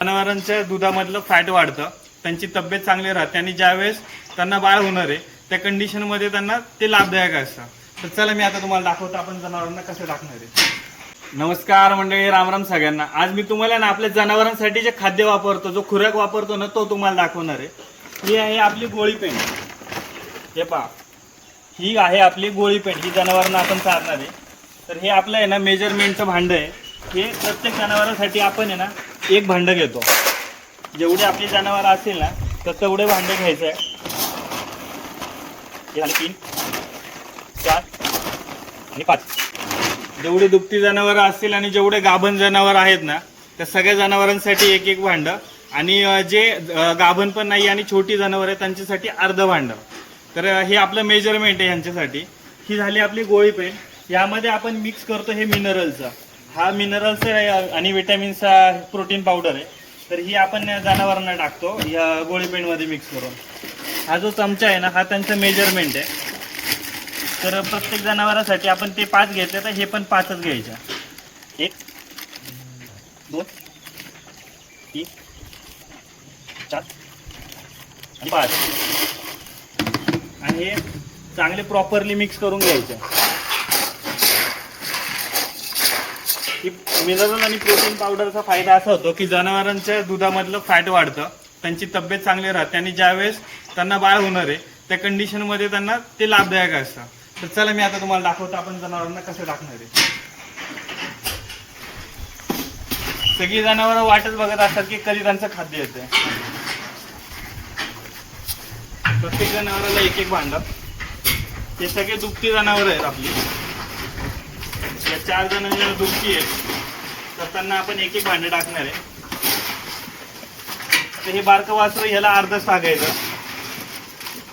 जनावरांच्या दुधामधलं फॅट वाढतं, त्यांची तब्येत चांगली राहते आणि ज्यावेळेस त्यांना बाळ होणार आहे त्या कंडिशनमध्ये त्यांना ते लाभदायक असतं. तर चला मी आता तुम्हाला दाखवतो आपण जनावरांना कसं टाकणार आहे. नमस्कार मंडळी, रामराम सगळ्यांना. आज मी तुम्हाला ना आपल्या जनावरांसाठी जे खाद्य वापरतो, जो खुराक वापरतो ना, तो तुम्हाला दाखवणार आहे. ही आहे आपली गोळी पेंड. हे पहा, ही आहे आपली गोळी पेंड. ही जनावरांना आपण चारणार आहे. तर हे आपलं आहे ना मेजरमेंटचं भांडं आहे. हे प्रत्येक जनावरांसाठी आपण आहे ना एक भांडं घेतो. जेवढे आपली जनावर असतील ना तर तेवढे भांडं घ्यायचं आहे. हे झाले 3, 4 आणि 5. जेवढे दुभती जनावर असतील आणि जेवढे गाभण जनावर आहेत ना त्या सगळ्या जनावरांसाठी एक एक भांडं, आणि जे गाभण पण नाही आणि छोटी जनावर आहेत त्यांच्यासाठी अर्ध भांडं. तर हे आपलं मेजरमेंट आहे यांच्यासाठी. ही झाली आपली गोळी पेंड. यामध्ये आपण मिक्स करतो हे मिनरलचं. हा मिनरल्सचा आणि विटॅमिनचा प्रोटीन पावडर आहे. तर ही आपण जनावरांना टाकतो या गोळी पेंडमध्ये मिक्स करून. हा जो चमचा आहे ना हा त्यांचं मेजरमेंट आहे. तर प्रत्येक जनावरांसाठी आपण ते 5 घेतले तर हे पण 5च घ्यायच्या. 1, 2, 3, 4 आणि 5. आणि हे चांगले प्रॉपरली मिक्स करून घ्यायचे. मिनरल आणि प्रोटीन पावडरचा फायदा असा होतो की जनावरांच्या दुधामधलं फॅट वाढतं, त्यांची तब्येत चांगली राहते आणि ज्यावेळेस त्यांना बाळ होणार आहे त्या कंडिशनमध्ये त्यांना ते लाभदायक असतं. तर चला मी आता तुम्हाला दाखवतो आपण जनावरांना कसं टाकणार आहे. सगळी जनावरं वाटच बघत असतात की कधी त्यांचं खाद्य येतं. प्रत्येक जनावराला एक एक भांडं. हे सगळे दुभती जनावर आहेत आपली. या 4 जणांना दुभती आहेत तर त्यांना आपण एक एक भांडं टाकणार आहे. तर हे बारकं वासरं ह्याला अर्धच टाकायचं.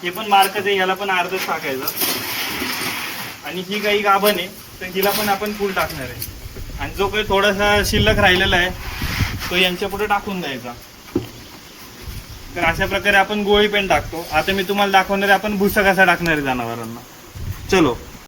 हे पण बारकंच आहे, ह्याला पण अर्धच टाकायचं. आणि ही काही गाभण आहे तर हिला पण आपण फुल टाकणार आहे. आणि जो काही थोडासा शिल्लक राहिलेला आहे तो यांच्या पुढे टाकून द्यायचा. तर अशा प्रकारे आपण गोळी पेंड टाकतो. आता मी तुम्हाला दाखवणार आहे आपण भुसा कसा टाकणार आहे जनावरांना. चलो.